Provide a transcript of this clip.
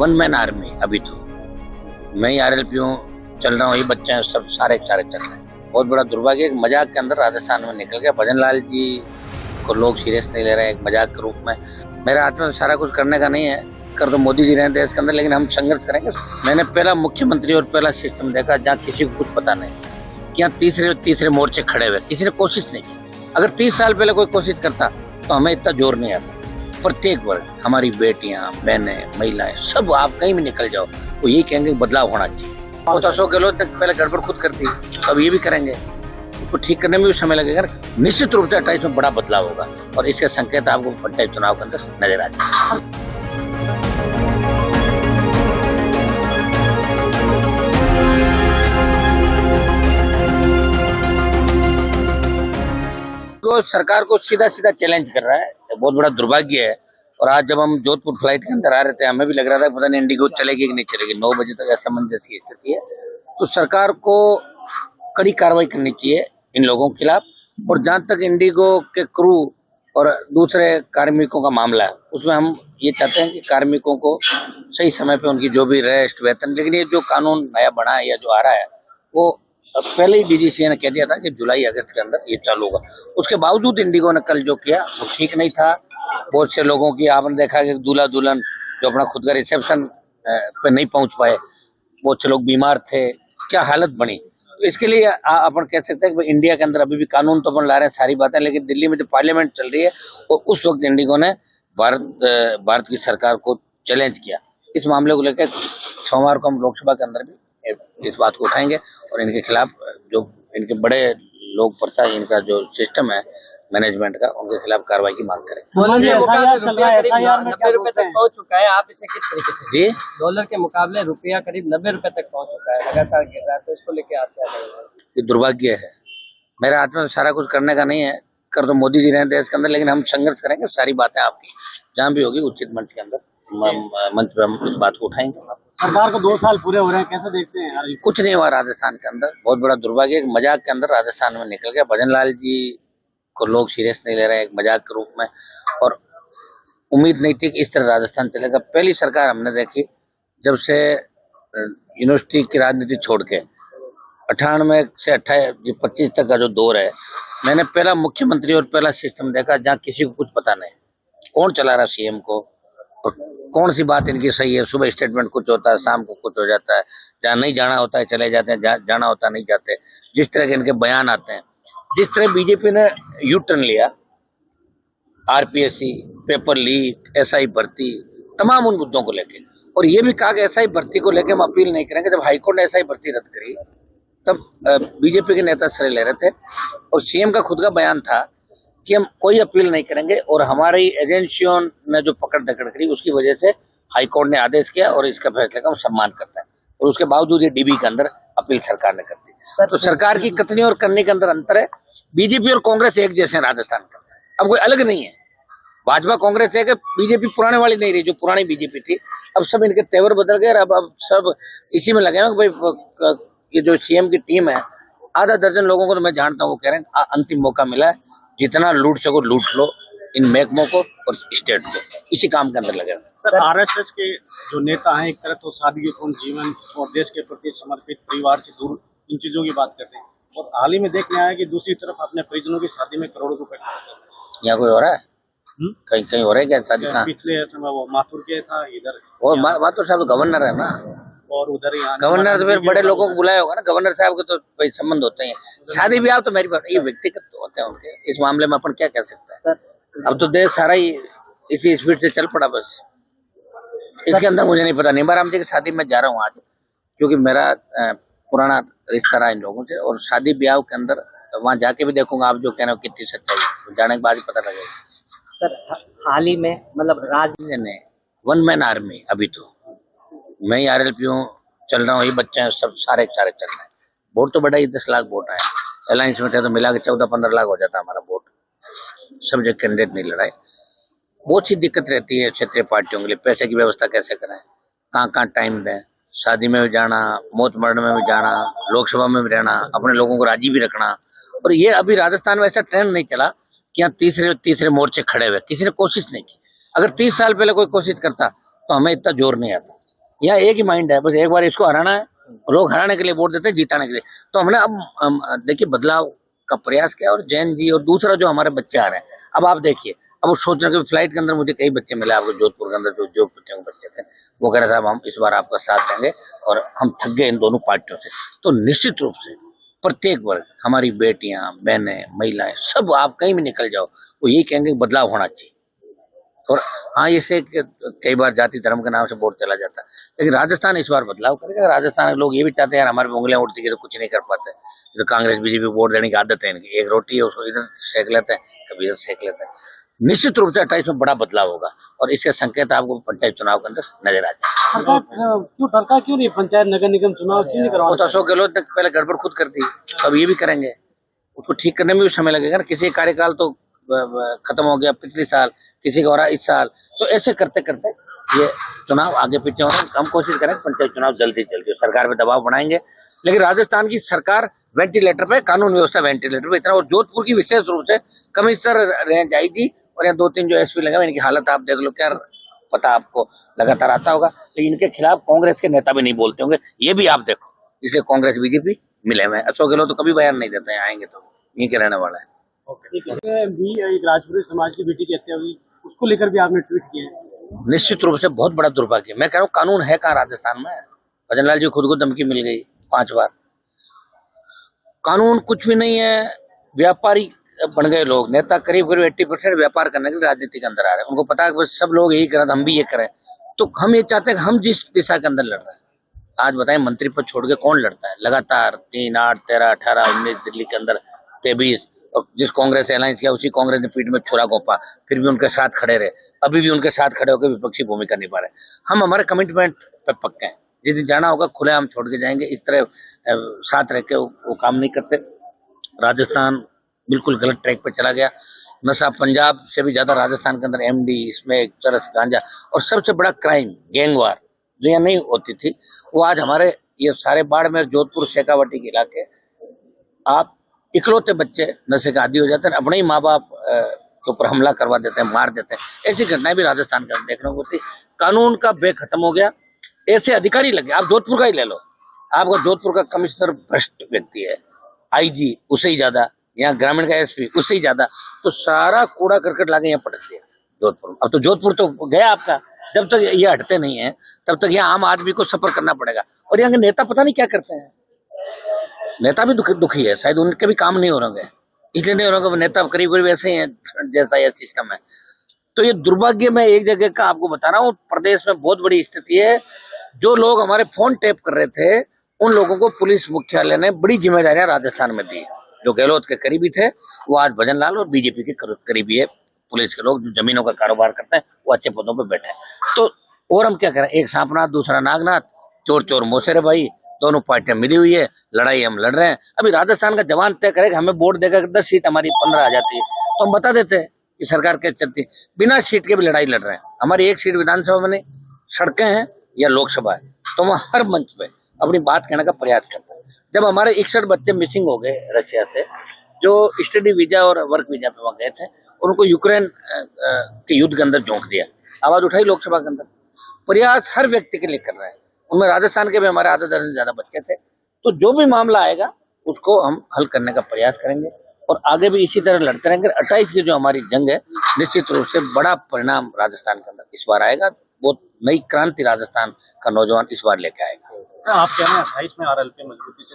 One man army. अभी तो मैं ही RLP हूँ, चल रहा हूँ, ये बच्चे हैं, सब सारे चल रहे हैं। बहुत बड़ा दुर्भाग्य, एक मजाक के अंदर राजस्थान में निकल गया। भजन लाल जी को लोग सीरियस नहीं ले रहे हैं, एक मजाक के रूप में। मेरा हाथ में तो सारा कुछ करने का नहीं है, कर तो मोदी जी रहे हैं देश के अंदर, लेकिन हम संघर्ष करेंगे। मैंने पहला मुख्यमंत्री और पहला सिस्टम देखा जहाँ किसी को कुछ पता नहीं, यहाँ तीसरे मोर्चे खड़े हुए, किसी ने कोशिश नहीं की। अगर 30 साल पहले कोई कोशिश करता तो हमें इतना जोर नहीं आता। प्रत्येक वर्ग, हमारी बेटियां, बहनें, महिलाएं, सब, आप कहीं भी निकल जाओ, वो यही कहेंगे बदलाव होना चाहिए। वो तो अशोक गहलोत तक पहले गड़बड़ खुद करती, अब ये भी करेंगे, उसको ठीक करने में भी समय लगेगा। निश्चित रूप से 28 में बड़ा बदलाव होगा और इसके संकेत आपको पंचायत चुनाव के अंदर नजर आ जाएंगे। तो सरकार को सीधा सीधा चैलेंज कर रहा है, बहुत बड़ा दुर्भाग्य है। और आज जब हम जोधपुर फ्लाइट के अंदर आ रहे थे, हमें भी लग रहा था पता नहीं इंडिगो चलेगी कि नहीं चलेगी। 9 बजे तक असमंजस की स्थिति है, तो सरकार को कड़ी कार्रवाई करनी चाहिए इन लोगों के खिलाफ। और जहां तक इंडिगो के क्रू और दूसरे कार्मिकों का मामला है, उसमें हम ये चाहते हैं कि कार्मिकों को सही समय पे उनकी जो भी रेस्ट, वेतन, लेकिन ये जो कानून नया बना है या जो आ रहा है, वो पहले ही DGCA ने कह दिया था कि जुलाई अगस्त के अंदर ये चालू होगा। उसके बावजूद इंडिगो ने कल जो किया वो ठीक नहीं था। बहुत से लोगों की आपने देखा कि दूल्हा दुल्हन जो अपना खुद का रिसेप्शन पे नहीं पहुंच पाए, बहुत से लोग बीमार थे, क्या हालत बनी। तो इसके लिए अपन कह सकते हैं कि इंडिया के अंदर अभी भी कानून तो अपन ला रहे हैं सारी बातें, लेकिन दिल्ली में जो पार्लियामेंट चल रही है, और उस वक्त इंडिगो ने भारत की सरकार को चैलेंज किया। इस मामले को लेकर सोमवार को हम लोकसभा के अंदर भी इस बात को उठाएंगे और इनके खिलाफ जो इनके बड़े लोग प्रशासन, इनका जो सिस्टम है मैनेजमेंट का, उनके खिलाफ कार्रवाई की मांग करें। डॉलर के मुकाबले रुपया करीब 90 रुपए तक पहुंच चुका है, आप इसे किस तरीके से जी? डॉलर के मुकाबले रुपया करीब 90 रुपए तक पहुंच चुका है, लगातार गिर रहा है, तो इसको लेके आप क्या कहेंगे? ये दुर्भाग्य है। मेरे हाथ में तो सारा कुछ करने का नहीं है, कर तो मोदी जी रहे हैं देश के अंदर, लेकिन हम संघर्ष करेंगे। सारी बातें आपकी जहाँ भी होगी उचित मंच के अंदर, मंच पे हम इस बात को उठाएंगे। सरकार को 2 साल पूरे हो रहे हैं, कैसे देखते हैं? कुछ नहीं हुआ राजस्थान के अंदर, बहुत बड़ा दुर्भाग्य, एक मजाक के अंदर राजस्थान में निकल गया। भजन लाल जी को लोग सीरियस नहीं ले रहे हैं, एक मजाक के रूप में, और उम्मीद नहीं थी कि इस तरह राजस्थान चलेगा। पहली सरकार हमने देखी जब से यूनिवर्सिटी की राजनीति छोड़ के 98 से 25 तक का जो दौर है, मैंने पहला मुख्यमंत्री और पहला सिस्टम देखा जहाँ किसी को कुछ पता नहीं, कौन चला रहा CM को और कौन सी बात इनकी सही है। सुबह स्टेटमेंट कुछ होता है, शाम को कुछ हो जाता है, जहाँ नहीं जाना होता है चले जाते हैं, जहाँ जाना होता है नहीं जाते। जिस तरह के इनके बयान आते हैं, जिस तरह बीजेपी ने यू टर्न लिया, RPSC, पेपर लीक, SI भर्ती, तमाम उन मुद्दों को लेके, और ये भी कहा कि SI भर्ती को लेके हम अपील नहीं करेंगे। जब हाईकोर्ट ने SI भर्ती रद्द करी तब बीजेपी के नेता श्रेय ले रहे थे, और CM का खुद का बयान था कि हम कोई अपील नहीं करेंगे, और हमारी एजेंसियों ने जो पकड़ दकड़ करी उसकी वजह से हाईकोर्ट ने आदेश किया और इसका फैसले का हम सम्मान करता है। और उसके बावजूद ये DB के अंदर अपील सरकार ने कर दी। तो सरकार की कथनी और करने के अंदर अंतर है। बीजेपी और कांग्रेस एक जैसे हैं राजस्थान के अंदर, अब कोई अलग नहीं है। भाजपा कांग्रेस है कि बीजेपी पुराने वाली नहीं रही, जो पुरानी बीजेपी थी। अब सब इनके तेवर बदल गए, अब सब इसी में लगे हैं कि भाई ये जो CM की टीम है, आधा दर्जन लोगों को तो मैं जानता हूँ, वो कह रहे हैं अंतिम मौका मिला है, जितना लूट सको लूट लो इन महकमों को और स्टेट को, इसी काम के अंदर लगे। सर, RSS के जो नेता हैं, एक तरफ तो सादगीपूर्ण जीवन और देश के प्रति समर्पित, परिवार से दूर, इन चीजों की बात करते हैं, और हाल ही में देखने आया कि दूसरी तरफ अपने परिजनों की शादी में करोड़ों रुपए खर्च कर रहे हैं। यहाँ कोई हो रहा है? कहीं कहीं हो रहा है क्या शादी? पिछले समय वो माथुर के था इधर, और माथुर साहब गवर्नर है ना, और उधर ही गवर्नर तो फिर बड़े लोगों को बुलाया होगा ना, गवर्नर साहब के तो भाई संबंध होते हैं। शादी ब्याह तो मेरी बात, ये व्यक्तिगत तो होते हैं उनके, इस मामले में अपन क्या कह सकते हैं। अब तो देश सारा ही इसी स्पीड से चल पड़ा, बस इसके अंदर मुझे नहीं पता। निम्बाराम जी की शादी में जा रहा हूँ आज, क्योंकि मेरा पुराना रिश्ता रहा इन लोगों से, और शादी ब्याह के अंदर वहाँ जाके भी देखूंगा आप जो कह रहे हो कितनी सच्चाई है, जाने के बाद ही पता लगेगा। सर, हाल ही में मतलब ने वन मैन आर्मी, अभी तो मैं ही RLP हूँ, चल रहा हूँ, ये बच्चे हैं, सब सारे चल रहे हैं। वोट तो बड़ा ही 10 लाख वोट है, अलायंस में थे तो मिला के 14-15 लाख हो जाता हमारा वोट। सब जगह कैंडिडेट नहीं लड़ाए, बहुत सी दिक्कत रहती है क्षेत्रीय पार्टियों के लिए। पैसे की व्यवस्था कैसे करें, कहाँ टाइम दें, शादी में भी जाना, मौत मरण में भी जाना, लोकसभा में भी रहना, अपने लोगों को राजी भी रखना। और ये अभी राजस्थान में ऐसा ट्रेंड नहीं चला कि यहाँ तीसरे मोर्चे खड़े हुए, किसी ने कोशिश नहीं की। अगर 30 साल पहले कोई कोशिश करता तो हमें इतना जोर नहीं आता। यहाँ एक ही माइंड है, बस एक बार इसको हराना है। लोग हराने के लिए वोट देते हैं, जिताने के लिए। तो हमने अब देखिए बदलाव का प्रयास किया, और जैन जी और दूसरा जो हमारे बच्चे आ रहे हैं, अब आप देखिए, अब वो सोच रहे हैं कि फ्लाइट के अंदर मुझे कई बच्चे मिले आपको जोधपुर के अंदर, जो उद्योगपतियों के बच्चे थे, वो कह रहे साहब हम इस बार आपका साथ देंगे और हम थक गए इन दोनों पार्टियों से। तो निश्चित रूप से प्रत्येक वर्ग, हमारी बेटियां, बहनें, महिलाएं, सब आप कहीं भी निकल जाओ, वो यही कहेंगे बदलाव होना चाहिए। और हाँ, इससे कई बार जाति धर्म के नाम से वोट चला जाता है, लेकिन राजस्थान इस बार बदलाव करेगा। राजस्थान के लोग ये भी चाहते हैं यार हमारे उंगलियां उठती है तो कुछ नहीं कर पाते। जो कांग्रेस बीजेपी वोट देने की आदत है इनकी, एक रोटी है उसको इधर सेक लेते हैं, कभी इधर सेक लेते हैं। निश्चित रूप से 28 में बड़ा बदलाव होगा, और इसके संकेत आपको पंचायत चुनाव के अंदर नजर आ जाए। सरकार क्यों डरता क्यों नहीं, पंचायत नगर निगम चुनाव क्यों नहीं वो करवाना? तो अशोक गहलोत ने पहले गड़बड़ खुद कर दी, अब ये भी करेंगे। उसको ठीक करने में भी समय लगेगा ना। किसी का कार्यकाल तो खत्म हो गया पिछले साल, किसी का हो रहा इस साल, तो ऐसे करते करते ये चुनाव आगे पीछे हो रहे हैं। हम कोशिश करें पंचायत चुनाव जल्दी जल्दी, सरकार पे दबाव बनाएंगे। लेकिन राजस्थान की सरकार वेंटिलेटर पे, कानून व्यवस्था वेंटिलेटर पे इतना। और जोधपुर की विशेष रूप से कमिश्नर रेंज आईजी और यहाँ 2-3 जो एसपी लगे, इनकी हालत आप देख लो, क्या पता आपको लगातार आता होगा। लेकिन इनके खिलाफ कांग्रेस के नेता भी नहीं बोलते होंगे, ये भी आप देखो। इसलिए कांग्रेस बीजेपी मिले हुए हैं। अशोक गहलोत तो कभी बयान नहीं देते हैं, आएंगे तो यहीं के रहने वाला है। भी एक राजपूती समाज की बेटी की हत्या हुई, उसको लेकर भी आपने ट्वीट किया है। निश्चित रूप से बहुत बड़ा दुर्भाग्य। मैं कह रहा हूँ कानून है कहाँ राजस्थान में। भजन लाल जी खुद को धमकी मिल गई 5 बार। कानून कुछ भी नहीं है। व्यापारी बन गए लोग, नेता करीब 80% व्यापार करने के लिए राजनीति के अंदर आ रहे हैं। उनको पता है कि सब लोग यही करें, हम भी ये करें। तो हम ये चाहते हैं कि हम जिस दिशा के अंदर लड़ रहे हैं, आज बताएं मंत्री पद छोड़ के कौन लड़ता है लगातार? 3, 8, 13, 18, 19 दिल्ली के अंदर 23। और जिस कांग्रेस से अलायंस किया उसी कांग्रेस ने पीठ में छुरा घोंपा, फिर भी उनके साथ खड़े रहे, अभी भी उनके साथ खड़े होकर विपक्षी भूमिका निभा रहे। हम हमारे कमिटमेंट पे पक्के हैं। जिस दिन जाना होगा खुले हम छोड़ के जाएंगे। इस तरह साथ रह के वो काम नहीं करते। राजस्थान बिल्कुल गलत ट्रैक पे चला गया। नशा पंजाब से भी ज्यादा राजस्थान के अंदर एमडी, इसमें चरस, गांजा, और सबसे बड़ा क्राइम गैंगवार जो यहाँ नहीं होती थी, वो आज हमारे ये सारे बाड़मेर, जोधपुर, शेखावाटी के इलाके, आप इकलौते बच्चे नशे का आदी हो जाते हैं, अपने ही माँ बाप के ऊपर हमला करवा देते हैं, मार देते हैं। ऐसी घटनाएं भी राजस्थान के अंदर देखने को मिलती। कानून का बे खत्म हो गया, ऐसे अधिकारी लगे। आप जोधपुर का ही ले लो, आपका जोधपुर का कमिश्नर भ्रष्ट व्यक्ति है, आईजी उससे ही ज्यादा, यहाँ ग्रामीण का एसपी उससे ही ज्यादा। तो सारा कूड़ा करकट लाके यहाँ पटक दिया जोधपुर। अब तो जोधपुर तो गया आपका। जब तक ये हटते नहीं है तब तक यहाँ आम आदमी को सफर करना पड़ेगा। और यहाँ के नेता पता नहीं क्या करते हैं। नेता भी दुखी है, शायद उनके भी काम नहीं हो रहे, इसलिए नहीं हो रहे। नेता करीब करीब ऐसे ही है जैसा यह सिस्टम है। तो ये दुर्भाग्य में एक जगह का आपको बता रहा हूँ, प्रदेश में बहुत बड़ी स्थिति है। जो लोग हमारे फोन टैप कर रहे थे, उन लोगों को पुलिस मुख्यालय ने बड़ी जिम्मेदारियां राजस्थान में दी। जो गहलोत के करीबी थे वो आज भजन लाल और बीजेपी के करीबी है। पुलिस के लोग जो जमीनों का कारोबार करते हैं वो अच्छे पदों पर बैठे हैं। तो और हम क्या करें, एक सांपनाथ दूसरा नागनाथ, चोर चोर मोसेरे भाई, दोनों पार्टियां मिली हुई है, लड़ाई हम लड़ रहे हैं। अभी राजस्थान का जवान तय करेगा, हमें वोट देकर 10 सीट हमारी 15 आ जाती है तो हम बता देते हैं कि सरकार क्या चलती है। बिना सीट के भी लड़ाई लड़ रहे हैं। हमारी 1 सीट विधानसभा में नहीं, सड़कें हैं या लोकसभा है, तो हम हर मंच पे अपनी बात कहने का प्रयास करते हैं। जब हमारे 61 बच्चे मिसिंग हो गए रशिया से, जो स्टडी वीजा और वर्क वीजा पे वहां गए थे, उनको यूक्रेन के युद्ध के अंदर झोंक दिया, आवाज उठाई लोकसभा के अंदर। प्रयास हर व्यक्ति के लिए कर रहे हैं। उनमें राजस्थान के भी हमारे आधा दर्जन से ज्यादा बच्चे थे। तो जो भी मामला आएगा उसको हम हल करने का प्रयास करेंगे और आगे भी इसी तरह लड़ते रहेंगे। 28 की जो हमारी जंग है, निश्चित रूप से बड़ा परिणाम राजस्थान के अंदर इस बार आएगा। बहुत नई क्रांति राजस्थान का नौजवान इस बार लेके आएगा। आप कह रहे हैं 28 में आरएलपी मजबूती से